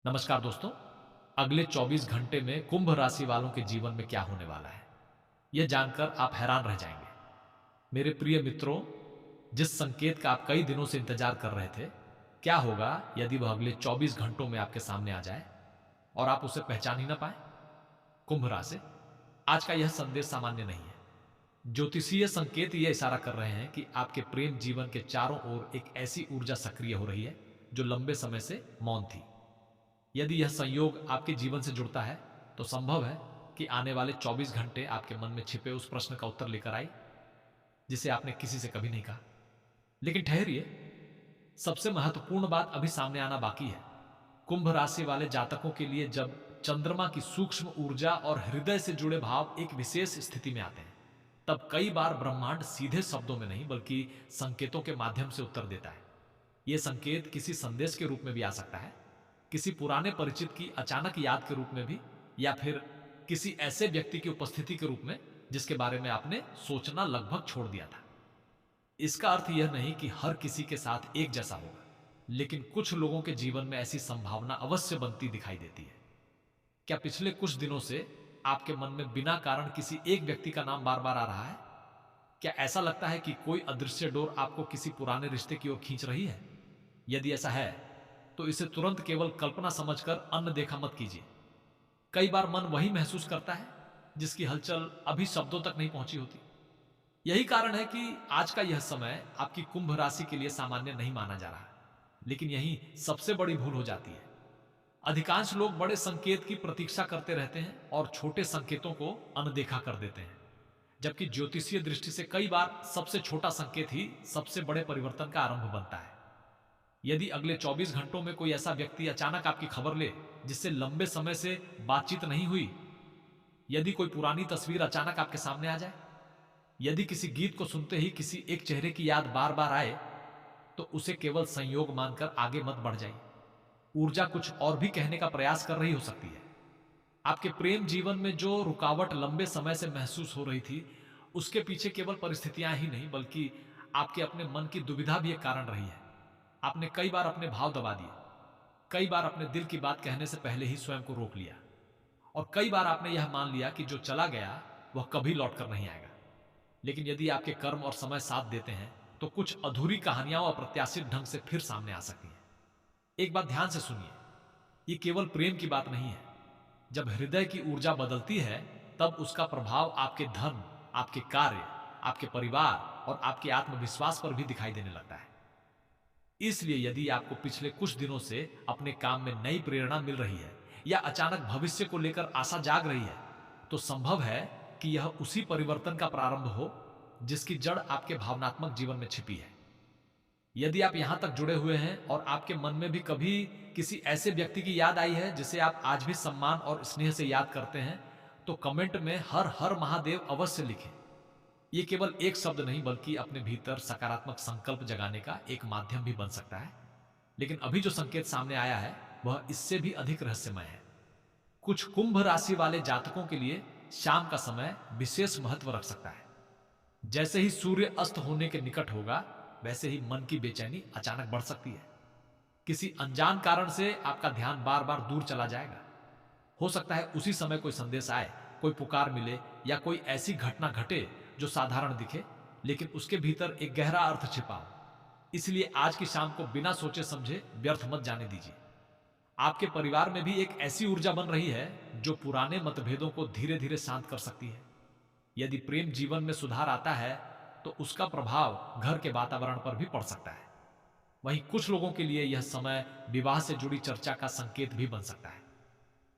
नमस्कार दोस्तों। अगले 24 घंटे में कुंभ राशि वालों के जीवन में क्या होने वाला है, यह जानकर आप हैरान रह जाएंगे। मेरे प्रिय मित्रों, जिस संकेत का आप कई दिनों से इंतजार कर रहे थे, क्या होगा यदि वह अगले 24 घंटों में आपके सामने आ जाए और आप उसे पहचान ही ना पाए? कुंभ राशि, आज का यह संदेश सामान्य नहीं है। ज्योतिषीय संकेत यह इशारा कर रहे हैं कि आपके प्रेम जीवन के चारों ओर एक ऐसी ऊर्जा सक्रिय हो रही है जो लंबे समय से मौन थी। यदि यह संयोग आपके जीवन से जुड़ता है, तो संभव है कि आने वाले 24 घंटे आपके मन में छिपे उस प्रश्न का उत्तर लेकर आए, जिसे आपने किसी से कभी नहीं कहा। लेकिन ठहरिए, सबसे महत्वपूर्ण बात अभी सामने आना बाकी है। कुंभ राशि वाले जातकों के लिए जब चंद्रमा की सूक्ष्म ऊर्जा और हृदय से जुड़े भाव एक विशेष स्थिति में आते हैं, तब कई बार ब्रह्मांड सीधे शब्दों में नहीं बल्कि संकेतों के माध्यम से उत्तर देता है। यह संकेत किसी संदेश के रूप में भी आ सकता है, किसी पुराने परिचित की अचानक याद के रूप में भी, या फिर किसी ऐसे व्यक्ति की उपस्थिति के रूप में जिसके बारे में आपने सोचना लगभग छोड़ दिया था। इसका अर्थ यह नहीं कि हर किसी के साथ एक जैसा होगा, लेकिन कुछ लोगों के जीवन में ऐसी संभावना अवश्य बनती दिखाई देती है। क्या पिछले कुछ दिनों से आपके मन में बिना कारण किसी एक व्यक्ति का नाम बार बार आ रहा है? क्या ऐसा लगता है कि कोई अदृश्य डोर आपको किसी पुराने रिश्ते की ओर खींच रही है? यदि ऐसा है, तो इसे तुरंत केवल कल्पना समझकर अनदेखा मत कीजिए। कई बार मन वही महसूस करता है जिसकी हलचल अभी शब्दों तक नहीं पहुंची होती। यही कारण है कि आज का यह समय आपकी कुंभ राशि के लिए सामान्य नहीं माना जा रहा, लेकिन यही सबसे बड़ी भूल हो जाती है। अधिकांश लोग बड़े संकेत की प्रतीक्षा करते रहते हैं और छोटे संकेतों को अनदेखा कर देते हैं, जबकि ज्योतिषीय दृष्टि से कई बार सबसे छोटा संकेत ही सबसे बड़े परिवर्तन का आरंभ बनता है। यदि अगले 24 घंटों में कोई ऐसा व्यक्ति अचानक आपकी खबर ले जिससे लंबे समय से बातचीत नहीं हुई, यदि कोई पुरानी तस्वीर अचानक आपके सामने आ जाए, यदि किसी गीत को सुनते ही किसी एक चेहरे की याद बार बार आए, तो उसे केवल संयोग मानकर आगे मत बढ़ जाइए। ऊर्जा कुछ और भी कहने का प्रयास कर रही हो सकती है। आपके प्रेम जीवन में जो रुकावट लंबे समय से महसूस हो रही थी, उसके पीछे केवल परिस्थितियां ही नहीं बल्कि आपके अपने मन की दुविधा भी एक कारण रही है। आपने कई बार अपने भाव दबा दिए, कई बार अपने दिल की बात कहने से पहले ही स्वयं को रोक लिया, और कई बार आपने यह मान लिया कि जो चला गया वह कभी लौटकर नहीं आएगा। लेकिन यदि आपके कर्म और समय साथ देते हैं, तो कुछ अधूरी कहानियां अप्रत्याशित ढंग से फिर सामने आ सकती हैं। एक बात ध्यान से सुनिए, ये केवल प्रेम की बात नहीं है। जब हृदय की ऊर्जा बदलती है, तब उसका प्रभाव आपके धर्म, आपके कार्य, आपके परिवार और आपके आत्मविश्वास पर भी दिखाई देने लगता है। इसलिए यदि आपको पिछले कुछ दिनों से अपने काम में नई प्रेरणा मिल रही है या अचानक भविष्य को लेकर आशा जाग रही है, तो संभव है कि यह उसी परिवर्तन का प्रारंभ हो जिसकी जड़ आपके भावनात्मक जीवन में छिपी है। यदि आप यहां तक जुड़े हुए हैं और आपके मन में भी कभी किसी ऐसे व्यक्ति की याद आई है जिसे आप आज भी सम्मान और स्नेह से याद करते हैं, तो कमेंट में हर हर महादेव अवश्य लिखें। ये केवल एक शब्द नहीं बल्कि अपने भीतर सकारात्मक संकल्प जगाने का एक माध्यम भी बन सकता है। लेकिन अभी जो संकेत सामने आया है, वह इससे भी अधिक रहस्यमय है। कुछ कुंभ राशि वाले जातकों के लिए शाम का समय विशेष महत्व रख सकता है। जैसे ही सूर्य अस्त होने के निकट होगा, वैसे ही मन की बेचैनी अचानक बढ़ सकती है। किसी अनजान कारण से आपका ध्यान बार बार दूर चला जाएगा। हो सकता है उसी समय कोई संदेश आए, कोई पुकार मिले या कोई ऐसी घटना घटे जो साधारण दिखे, लेकिन उसके भीतर एक गहरा अर्थ छिपा हो। इसलिए आज की शाम को बिना सोचे समझे व्यर्थ मत जाने दीजिए। आपके परिवार में भी एक ऐसी ऊर्जा बन रही है जो पुराने मतभेदों को धीरे धीरे शांत कर सकती है। यदि प्रेम जीवन में सुधार आता है, तो उसका प्रभाव घर के वातावरण पर भी पड़ सकता है। वहीं कुछ लोगों के लिए यह समय विवाह से जुड़ी चर्चा का संकेत भी बन सकता है।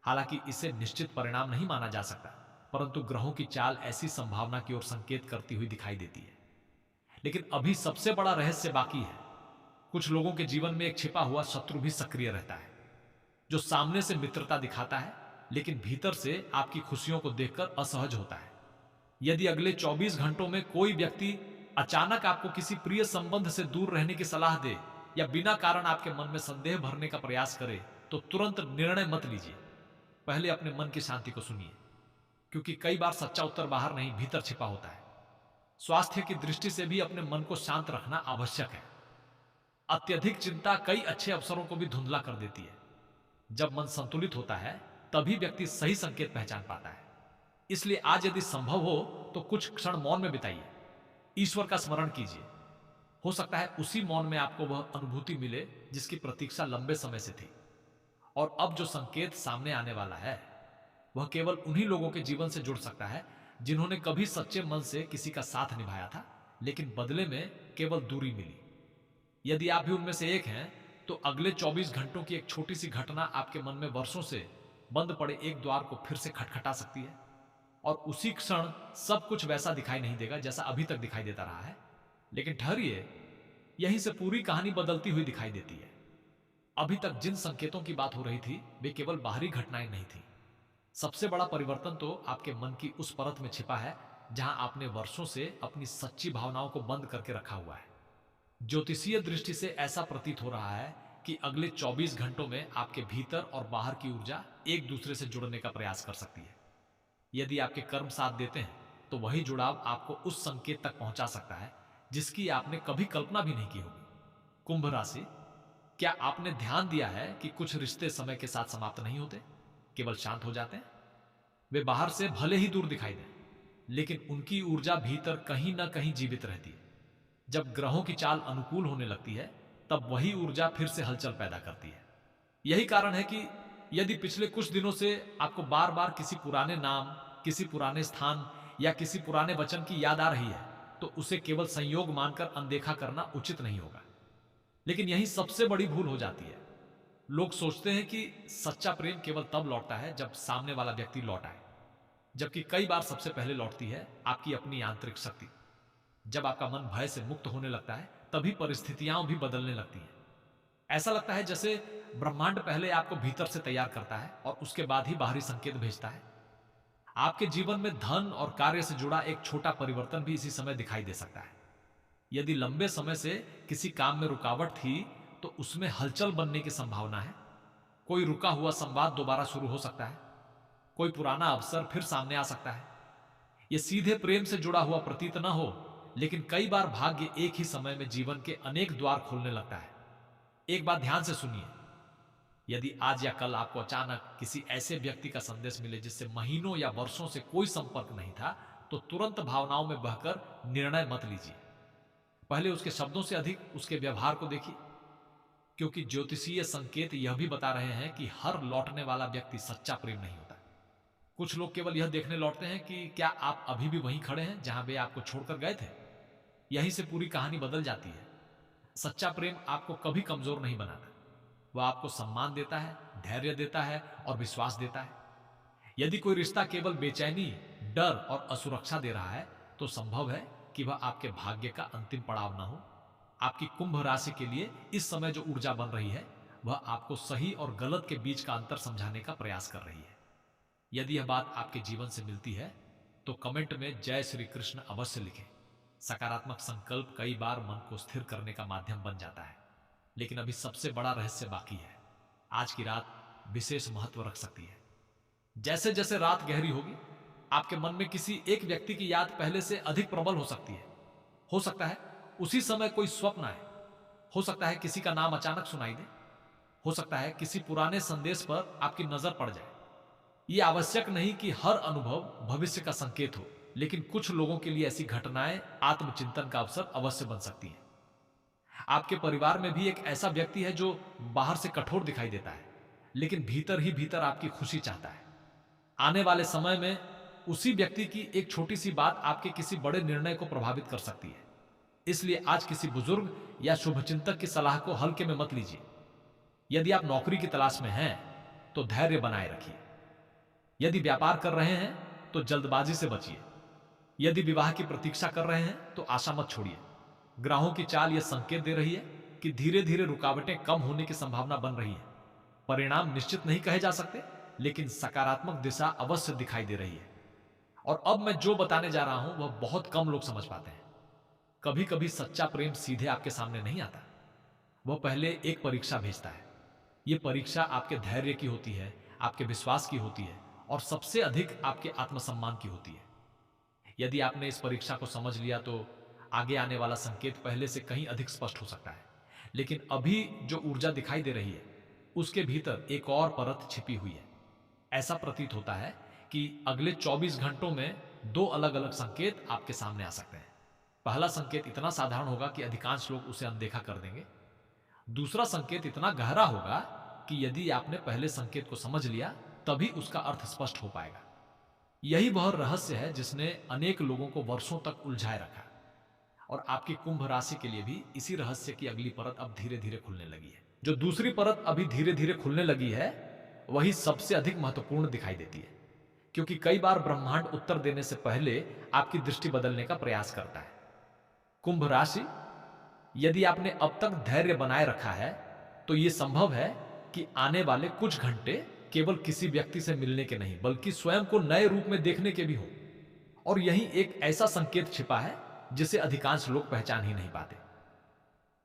हालांकि इसे निश्चित परिणाम नहीं माना जा सकता, परंतु ग्रहों की चाल ऐसी संभावना की ओर संकेत करती हुई दिखाई देती है। लेकिन अभी सबसे बड़ा रहस्य बाकी है। कुछ लोगों के जीवन में एक छिपा हुआ शत्रु भी सक्रिय रहता है, जो सामने से मित्रता दिखाता है, लेकिन भीतर से आपकी खुशियों को देखकर असहज होता है। यदि अगले 24 घंटों में कोई व्यक्ति अचानक आपको किसी प्रिय संबंध से दूर रहने की सलाह दे या बिना कारण आपके मन में संदेह भरने का प्रयास करे, तो तुरंत निर्णय मत लीजिए। पहले अपने मन की शांति को सुनिए, क्योंकि कई बार सच्चा उत्तर बाहर नहीं भीतर छिपा होता है। स्वास्थ्य की दृष्टि से भी अपने मन को शांत रखना आवश्यक है। अत्यधिक चिंता कई अच्छे अवसरों को भी धुंधला कर देती है। जब मन संतुलित होता है तभी व्यक्ति सही संकेत पहचान पाता है। इसलिए आज यदि संभव हो तो कुछ क्षण मौन में बिताइए, ईश्वर का स्मरण कीजिए। हो सकता है उसी मौन में आपको वह अनुभूति मिले जिसकी प्रतीक्षा लंबे समय से थी। और अब जो संकेत सामने आने वाला है वह केवल उन्हीं लोगों के जीवन से जुड़ सकता है जिन्होंने कभी सच्चे मन से किसी का साथ निभाया था, लेकिन बदले में केवल दूरी मिली। यदि आप भी उनमें से एक हैं तो अगले 24 घंटों की एक छोटी सी घटना आपके मन में वर्षों से बंद पड़े एक द्वार को फिर से खटखटा सकती है। और उसी क्षण सब कुछ वैसा दिखाई नहीं देगा जैसा अभी तक दिखाई देता रहा है, लेकिन ठहरिए, यहीं से पूरी कहानी बदलती हुई दिखाई देती है। अभी तक जिन संकेतों की बात हो रही थी वे केवल बाहरी घटनाएं नहीं थी। सबसे बड़ा परिवर्तन तो आपके मन की उस परत में छिपा है जहां आपने वर्षों से अपनी सच्ची भावनाओं को बंद करके रखा हुआ है। ज्योतिषीय दृष्टि से ऐसा प्रतीत हो रहा है कि अगले 24 घंटों में आपके भीतर और बाहर की ऊर्जा एक दूसरे से जुड़ने का प्रयास कर सकती है। यदि आपके कर्म साथ देते हैं तो वही जुड़ाव आपको उस संकेत तक पहुंचा सकता है जिसकी आपने कभी कल्पना भी नहीं की होगी। कुंभ राशि, क्या आपने ध्यान दिया है कि कुछ रिश्ते समय के साथ समाप्त नहीं होते, केवल शांत हो जाते हैं? वे बाहर से भले ही दूर दिखाई दें, लेकिन उनकी ऊर्जा भीतर कहीं ना कहीं जीवित रहती है। जब ग्रहों की चाल अनुकूल होने लगती है तब वही ऊर्जा फिर से हलचल पैदा करती है। यही कारण है कि यदि पिछले कुछ दिनों से आपको बार बार किसी पुराने नाम, किसी पुराने स्थान या किसी पुराने वचन की याद आ रही है तो उसे केवल संयोग मानकर अनदेखा करना उचित नहीं होगा। लेकिन यही सबसे बड़ी भूल हो जाती है। लोग सोचते हैं कि सच्चा प्रेम केवल तब लौटता है जब सामने वाला व्यक्ति लौट आए, जबकि कई बार सबसे पहले लौटती है आपकी अपनी आंतरिक शक्ति। जब आपका मन भय से मुक्त होने लगता है तभी परिस्थितियां भी बदलने लगती हैं। ऐसा लगता है जैसे ब्रह्मांड पहले आपको भीतर से तैयार करता है और उसके बाद ही बाहरी संकेत भेजता है। आपके जीवन में धन और कार्य से जुड़ा एक छोटा परिवर्तन भी इसी समय दिखाई दे सकता है। यदि लंबे समय से किसी काम में रुकावट थी तो उसमें हलचल बनने की संभावना है। कोई रुका हुआ संवाद दोबारा शुरू हो सकता है, कोई पुराना अवसर फिर सामने आ सकता है। यह सीधे प्रेम से जुड़ा हुआ प्रतीत न हो, लेकिन कई बार भाग्य एक ही समय में जीवन के अनेक द्वार खोलने लगता है। एक बात ध्यान से सुनिए, यदि आज या कल आपको अचानक किसी ऐसे व्यक्ति का संदेश मिले जिससे महीनों या वर्षों से कोई संपर्क नहीं था, तो तुरंत भावनाओं में बहकर निर्णय मत लीजिए। पहले उसके शब्दों से अधिक उसके व्यवहार को देखिए, क्योंकि ज्योतिषीय संकेत यह भी बता रहे हैं कि हर लौटने वाला व्यक्ति सच्चा प्रेम नहीं होता। कुछ लोग केवल यह देखने लौटते हैं कि क्या आप अभी भी वहीं खड़े हैं जहां वे आपको छोड़कर गए थे। यहीं से पूरी कहानी बदल जाती है। सच्चा प्रेम आपको कभी कमजोर नहीं बनाता, वह आपको सम्मान देता है, धैर्य देता है और विश्वास देता है। यदि कोई रिश्ता केवल बेचैनी, डर और असुरक्षा दे रहा है तो संभव है कि वह आपके भाग्य का अंतिम पड़ाव न हो। आपकी कुंभ राशि के लिए इस समय जो ऊर्जा बन रही है वह आपको सही और गलत के बीच का अंतर समझाने का प्रयास कर रही है। यदि यह बात आपके जीवन से मिलती है तो कमेंट में जय श्री कृष्ण अवश्य लिखें। सकारात्मक संकल्प कई बार मन को स्थिर करने का माध्यम बन जाता है, लेकिन अभी सबसे बड़ा रहस्य बाकी है। आज की रात विशेष महत्व रख सकती है। जैसे जैसे रात गहरी होगी आपके मन में किसी एक व्यक्ति की याद पहले से अधिक प्रबल हो सकती है। हो सकता है उसी समय कोई स्वप्न आए, हो सकता है किसी का नाम अचानक सुनाई दे, हो सकता है किसी पुराने संदेश पर आपकी नजर पड़ जाए। यह आवश्यक नहीं कि हर अनुभव भविष्य का संकेत हो, लेकिन कुछ लोगों के लिए ऐसी घटनाएं आत्मचिंतन का अवसर अवश्य बन सकती हैं। आपके परिवार में भी एक ऐसा व्यक्ति है जो बाहर से कठोर दिखाई देता है, लेकिन भीतर ही भीतर आपकी खुशी चाहता है। आने वाले समय में उसी व्यक्ति की एक छोटी सी बात आपके किसी बड़े निर्णय को प्रभावित कर सकती है। इसलिए आज किसी बुजुर्ग या शुभचिंतक की सलाह को हल्के में मत लीजिए। यदि आप नौकरी की तलाश में हैं तो धैर्य बनाए रखिए। यदि व्यापार कर रहे हैं तो जल्दबाजी से बचिए। यदि विवाह की प्रतीक्षा कर रहे हैं तो आशा मत छोड़िए। ग्रहों की चाल यह संकेत दे रही है कि धीरे धीरे रुकावटें कम होने की संभावना बन रही है। परिणाम निश्चित नहीं कहे जा सकते, लेकिन सकारात्मक दिशा अवश्य दिखाई दे रही है। और अब मैं जो बताने जा रहा हूं वह बहुत कम लोग समझ पाते हैं। कभी कभी सच्चा प्रेम सीधे आपके सामने नहीं आता, वह पहले एक परीक्षा भेजता है। यह परीक्षा आपके धैर्य की होती है, आपके विश्वास की होती है और सबसे अधिक आपके आत्मसम्मान की होती है। यदि आपने इस परीक्षा को समझ लिया तो आगे आने वाला संकेत पहले से कहीं अधिक स्पष्ट हो सकता है। लेकिन अभी जो ऊर्जा दिखाई दे रही है उसके भीतर एक और परत छिपी हुई है। ऐसा प्रतीत होता है कि अगले 24 घंटों में दो अलग अलग संकेत आपके सामने आ सकते हैं। पहला संकेत इतना साधारण होगा कि अधिकांश लोग उसे अनदेखा कर देंगे। दूसरा संकेत इतना गहरा होगा कि यदि आपने पहले संकेत को समझ लिया तभी उसका अर्थ स्पष्ट हो पाएगा। यही वह रहस्य है जिसने अनेक लोगों को वर्षों तक उलझाए रखा। और आपकी कुंभ राशि के लिए भी इसी रहस्य की अगली परत अब धीरे धीरे खुलने लगी है। जो दूसरी परत अभी धीरे धीरे खुलने लगी है वही सबसे अधिक महत्वपूर्ण दिखाई देती है, क्योंकि कई बार ब्रह्मांड उत्तर देने से पहले आपकी दृष्टि बदलने का प्रयास करता है। कुंभ राशि, यदि आपने अब तक धैर्य बनाए रखा है तो यह संभव है कि आने वाले कुछ घंटे केवल किसी व्यक्ति से मिलने के नहीं बल्कि स्वयं को नए रूप में देखने के भी हों। और यही एक ऐसा संकेत छिपा है जिसे अधिकांश लोग पहचान ही नहीं पाते।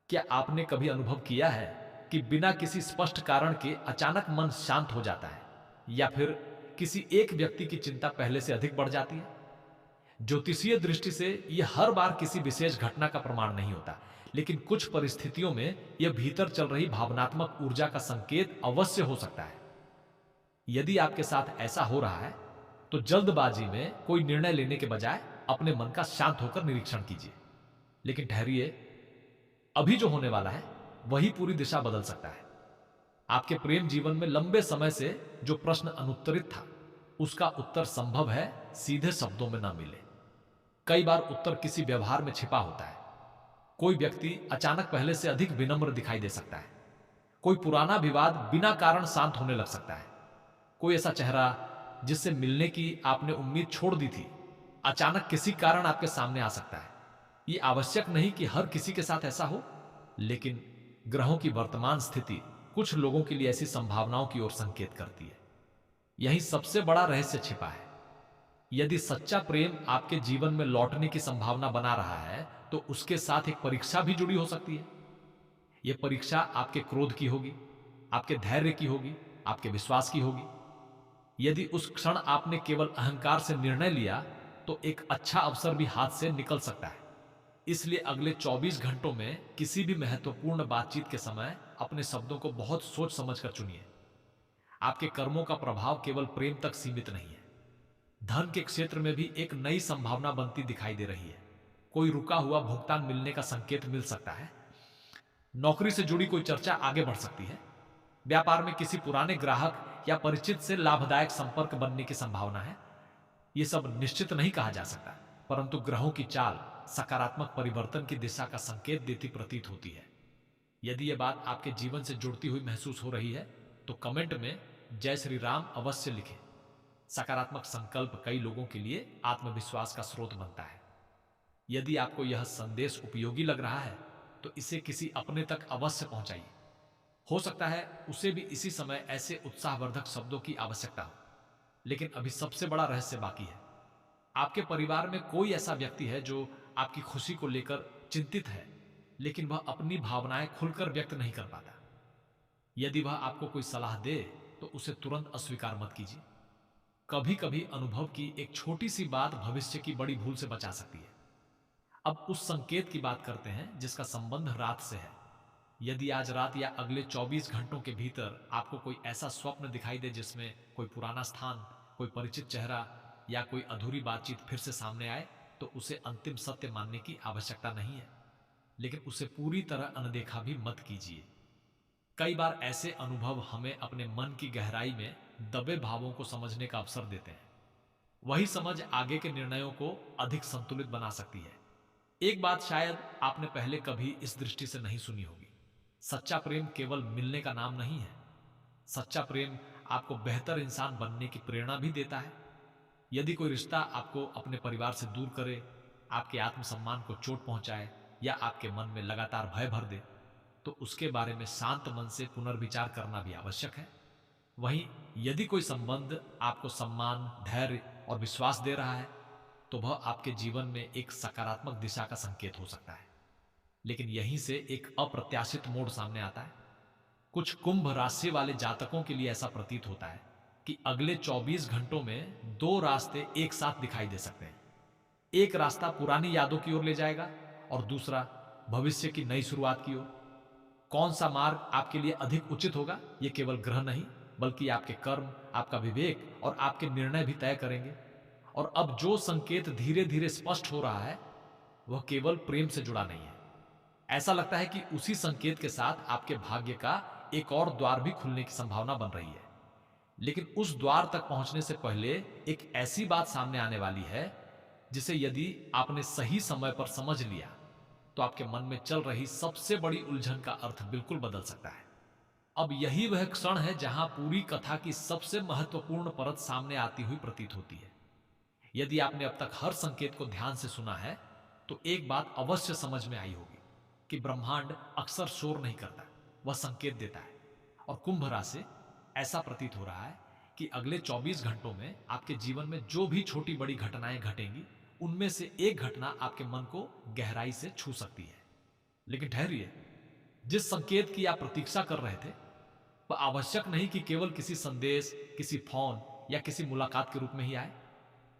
क्या आपने कभी अनुभव किया है कि बिना किसी स्पष्ट कारण के अचानक मन शांत हो जाता है, या फिर किसी एक व्यक्ति की चिंता पहले से अधिक बढ़ जाती है? ज्योतिषीय दृष्टि से यह हर बार किसी विशेष घटना का प्रमाण नहीं होता, लेकिन कुछ परिस्थितियों में यह भीतर चल रही भावनात्मक ऊर्जा का संकेत अवश्य हो सकता है। यदि आपके साथ ऐसा हो रहा है तो जल्दबाजी में कोई निर्णय लेने के बजाय अपने मन का शांत होकर निरीक्षण कीजिए। लेकिन ठहरिए, अभी जो होने वाला है वही पूरी दिशा बदल सकता है। आपके प्रेम जीवन में लंबे समय से जो प्रश्न अनुत्तरित था उसका उत्तर संभव है सीधे शब्दों में ना मिले। कई बार उत्तर किसी व्यवहार में छिपा होता है। कोई व्यक्ति अचानक पहले से अधिक विनम्र दिखाई दे सकता है। कोई पुराना विवाद बिना कारण शांत होने लग सकता है। कोई ऐसा चेहरा जिससे मिलने की आपने उम्मीद छोड़ दी थी अचानक किसी कारण आपके सामने आ सकता है। यह आवश्यक नहीं कि हर किसी के साथ ऐसा हो, लेकिन ग्रहों की वर्तमान स्थिति कुछ लोगों के लिए ऐसी संभावनाओं की ओर संकेत करती है। यही सबसे बड़ा रहस्य छिपा है। यदि सच्चा प्रेम आपके जीवन में लौटने की संभावना बना रहा है तो उसके साथ एक परीक्षा भी जुड़ी हो सकती है। यह परीक्षा आपके क्रोध की होगी, आपके धैर्य की होगी, आपके विश्वास की होगी। यदि उस क्षण आपने केवल अहंकार से निर्णय लिया तो एक अच्छा अवसर भी हाथ से निकल सकता है। इसलिए अगले 24 घंटों में किसी भी महत्वपूर्ण बातचीत के समय अपने शब्दों को बहुत सोच समझकर चुनिए। आपके कर्मों का प्रभाव केवल प्रेम तक सीमित नहीं है। धन के क्षेत्र में भी एक नई संभावना बनती दिखाई दे रही है। कोई रुका हुआ भुगतान मिलने का संकेत मिल सकता है। नौकरी से जुड़ी कोई चर्चा आगे बढ़ सकती है। व्यापार में किसी पुराने ग्राहक या परिचित से लाभदायक संपर्क बनने की संभावना है। यह सब निश्चित नहीं कहा जा सकता, परंतु ग्रहों की चाल सकारात्मक परिवर्तन की दिशा का संकेत देती प्रतीत होती है। यदि यह बात आपके जीवन से जुड़ती हुई महसूस हो रही है तो कमेंट में जय श्री राम अवश्य लिखें। सकारात्मक संकल्प कई लोगों के लिए आत्मविश्वास का स्रोत बनता है। यदि आपको यह संदेश उपयोगी लग रहा है तो इसे किसी अपने तक अवश्य पहुंचाइए। हो सकता है उसे भी इसी समय ऐसे उत्साहवर्धक शब्दों की आवश्यकता हो। लेकिन अभी सबसे बड़ा रहस्य बाकी है। आपके परिवार में कोई ऐसा व्यक्ति है जो आपकी खुशी को लेकर चिंतित है, लेकिन वह अपनी भावनाएं खुलकर व्यक्त नहीं कर पाता। यदि वह आपको कोई सलाह दे तो उसे तुरंत अस्वीकार मत कीजिए। कभी कभी अनुभव की एक छोटी सी बात भविष्य की बड़ी भूल से बचा सकती है। अब उस संकेत की बात करते हैं जिसका संबंध रात से है। यदि आज रात या अगले 24 घंटों के भीतर आपको कोई ऐसा स्वप्न दिखाई दे जिसमें कोई पुराना स्थान, कोई परिचित चेहरा या कोई अधूरी बातचीत फिर से सामने आए तो उसे अंतिम सत्य मानने की आवश्यकता नहीं है, लेकिन उसे पूरी तरह अनदेखा भी मत कीजिए। कई बार ऐसे अनुभव हमें अपने मन की गहराई में दबे भावों को समझने का अवसर देते हैं। वही समझ आगे के निर्णयों को अधिक संतुलित बना सकती है। एक बात शायद आपने पहले कभी इस दृष्टि से नहीं सुनी होगी। सच्चा प्रेम केवल मिलने का नाम नहीं है। सच्चा प्रेम आपको बेहतर इंसान बनने की प्रेरणा भी देता है। यदि कोई रिश्ता आपको अपने परिवार से दूर करे, आपके आत्मसम्मान को चोट पहुंचाए या आपके मन में लगातार भय भर दे तो उसके बारे में शांत मन से पुनर्विचार करना भी आवश्यक है। वहीं यदि कोई संबंध आपको सम्मान, धैर्य और विश्वास दे रहा है तो वह आपके जीवन में एक सकारात्मक दिशा का संकेत हो सकता है। लेकिन यहीं से एक अप्रत्याशित मोड़ सामने आता है। कुछ कुंभ राशि वाले जातकों के लिए ऐसा प्रतीत होता है कि अगले 24 घंटों में दो रास्ते एक साथ दिखाई दे सकते हैं। एक रास्ता पुरानी यादों की ओर ले जाएगा और दूसरा भविष्य की नई शुरुआत की ओर। कौन सा मार्ग आपके लिए अधिक उचित होगा, यह केवल ग्रह नहीं बल्कि आपके कर्म, आपका विवेक और आपके निर्णय भी तय करेंगे। और अब जो संकेत धीरे धीरे स्पष्ट हो रहा है वह केवल प्रेम से जुड़ा नहीं है। ऐसा लगता है कि उसी संकेत के साथ आपके भाग्य का एक और द्वार भी खुलने की संभावना बन रही है। लेकिन उस द्वार तक पहुंचने से पहले एक ऐसी बात सामने आने वाली है जिसे यदि आपने सही समय पर समझ लिया तो आपके मन में चल रही सबसे बड़ी उलझन का अर्थ बिल्कुल बदल सकता है। अब यही वह क्षण है जहां पूरी कथा की सबसे महत्वपूर्ण परत सामने आती हुई प्रतीत होती है। यदि आपने अब तक हर संकेत को ध्यान से सुना है तो एक बात अवश्य समझ में आई होगी कि ब्रह्मांड अक्सर शोर नहीं करता, वह संकेत देता है। और कुंभ राशि ऐसा प्रतीत हो रहा है कि अगले 24 घंटों में आपके जीवन में जो भी छोटी बड़ी घटनाएं घटेंगी उनमें से एक घटना आपके मन को गहराई से छू सकती है। लेकिन ठहरिए, जिस संकेत की आप प्रतीक्षा कर रहे थे वह आवश्यक नहीं कि केवल किसी संदेश, किसी फोन या किसी मुलाकात के रूप में ही आए।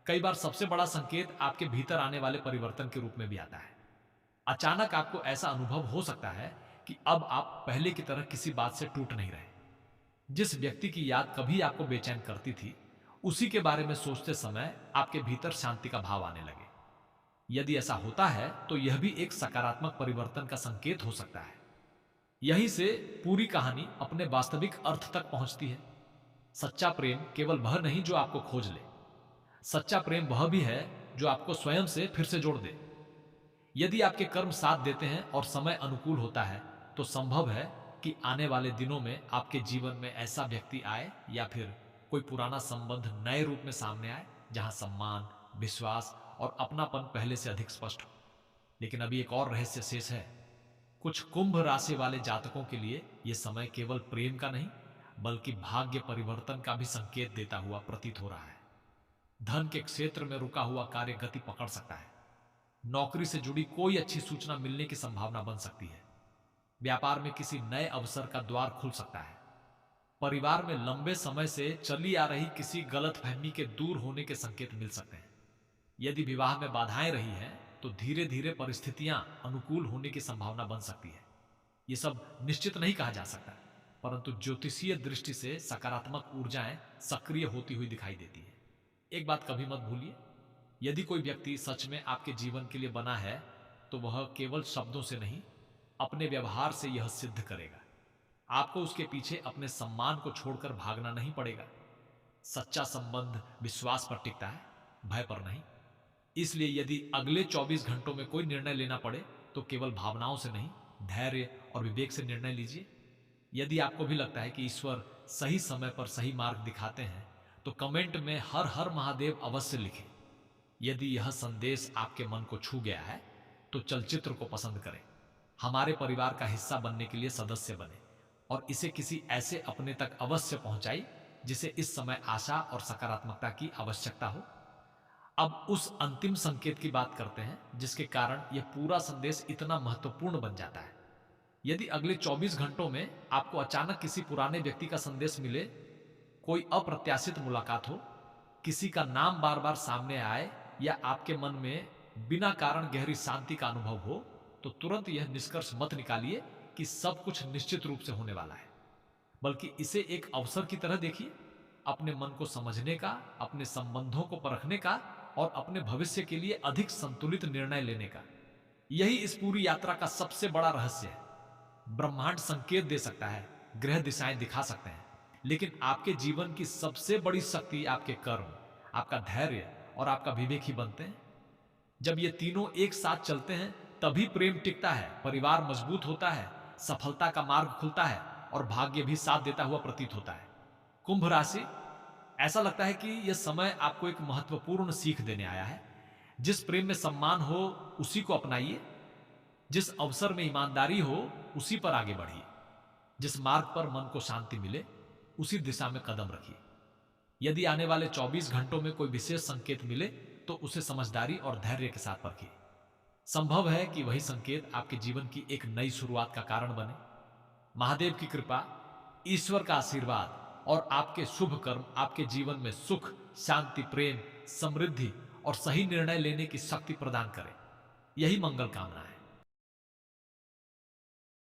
कई बार सबसे बड़ा संकेत आपके भीतर आने वाले परिवर्तन के रूप में भी आता है। अचानक आपको ऐसा अनुभव हो सकता है कि अब आप पहले की तरह किसी बात से टूट नहीं रहे। जिस व्यक्ति की याद कभी आपको बेचैन करती थी उसी के बारे में सोचते समय आपके भीतर शांति का भाव आने लगे। यदि ऐसा होता है तो यह भी एक सकारात्मक परिवर्तन का संकेत हो सकता है। यहीं से पूरी कहानी अपने वास्तविक अर्थ तक पहुंचती है। सच्चा प्रेम केवल वह नहीं जो आपको खोज ले, सच्चा प्रेम वह भी है जो आपको स्वयं से फिर से जोड़ दे। यदि आपके कर्म साथ देते हैं और समय अनुकूल होता है तो संभव है कि आने वाले दिनों में आपके जीवन में ऐसा व्यक्ति आए या फिर कोई पुराना संबंध नए रूप में सामने आए जहां सम्मान, विश्वास और अपनापन पहले से अधिक स्पष्ट हो। लेकिन अभी एक और रहस्य शेष है। कुछ कुंभ राशि वाले जातकों के लिए यह समय केवल प्रेम का नहीं बल्कि भाग्य परिवर्तन का भी संकेत देता हुआ प्रतीत हो रहा है। धन के क्षेत्र में रुका हुआ कार्य गति पकड़ सकता है। नौकरी से जुड़ी कोई अच्छी सूचना मिलने की संभावना बन सकती है। व्यापार में किसी नए अवसर का द्वार खुल सकता है। परिवार में लंबे समय से चली आ रही किसी गलतफहमी के दूर होने के संकेत मिल सकते हैं। यदि विवाह में बाधाएं रही हैं तो धीरे धीरे परिस्थितियां अनुकूल होने की संभावना बन सकती है। यह सब निश्चित नहीं कहा जा सकता, परंतु ज्योतिषीय दृष्टि से सकारात्मक ऊर्जाएं सक्रिय होती हुई दिखाई देती है। एक बात कभी मत भूलिए, यदि कोई व्यक्ति सच में आपके जीवन के लिए बना है तो वह केवल शब्दों से नहीं अपने व्यवहार से यह सिद्ध करेगा। आपको उसके पीछे अपने सम्मान को छोड़कर भागना नहीं पड़ेगा। सच्चा संबंध विश्वास पर टिकता है, भय पर नहीं। इसलिए यदि अगले 24 घंटों में कोई निर्णय लेना पड़े तो केवल भावनाओं से नहीं, धैर्य और विवेक से निर्णय लीजिए। यदि आपको भी लगता है कि ईश्वर सही समय पर सही मार्ग दिखाते हैं तो कमेंट में हर हर महादेव अवश्य लिखें। यदि यह संदेश आपके मन को छू गया है तो चलचित्र को पसंद करें, हमारे परिवार का हिस्सा बनने के लिए सदस्य बने और इसे किसी ऐसे अपने तक अवश्य पहुंचाई जिसे इस समय आशा और सकारात्मकता की आवश्यकता हो। अब उस अंतिम संकेत की बात करते हैं जिसके कारण यह पूरा संदेश इतना महत्वपूर्ण बन जाता है। यदि अगले 24 घंटों में आपको अचानक किसी पुराने व्यक्ति का संदेश मिले, कोई अप्रत्याशित मुलाकात हो, किसी का नाम बार बार सामने आए या आपके मन में बिना कारण गहरी शांति का अनुभव हो, तो तुरंत यह निष्कर्ष मत निकालिए कि सब कुछ निश्चित रूप से होने वाला है, बल्कि इसे एक अवसर की तरह देखिए, अपने मन को समझने का, अपने संबंधों को परखने का और अपने भविष्य के लिए अधिक संतुलित निर्णय लेने का। यही इस पूरी यात्रा का सबसे बड़ा रहस्य है। ब्रह्मांड संकेत दे सकता है, ग्रह दिशाएं दिखा सकते हैं, लेकिन आपके जीवन की सबसे बड़ी शक्ति आपके कर्म, आपका धैर्य और आपका विवेक ही बनते हैं। जब ये तीनों एक साथ चलते हैं तभी प्रेम टिकता है, परिवार मजबूत होता है, सफलता का मार्ग खुलता है और भाग्य भी साथ देता हुआ प्रतीत होता है। कुंभ राशि, ऐसा लगता है कि यह समय आपको एक महत्वपूर्ण सीख देने आया है। जिस प्रेम में सम्मान हो उसी को अपनाइए, जिस अवसर में ईमानदारी हो उसी पर आगे बढ़िए, जिस मार्ग पर मन को शांति मिले उसी दिशा में कदम रखिए। यदि आने वाले 24 घंटों में कोई विशेष संकेत मिले तो उसे समझदारी और धैर्य के साथ परखिए। संभव है कि वही संकेत आपके जीवन की एक नई शुरुआत का कारण बने। महादेव की कृपा, ईश्वर का आशीर्वाद और आपके शुभ कर्म आपके जीवन में सुख, शांति, प्रेम, समृद्धि और सही निर्णय लेने की शक्ति प्रदान करें। यही मंगल कामना है।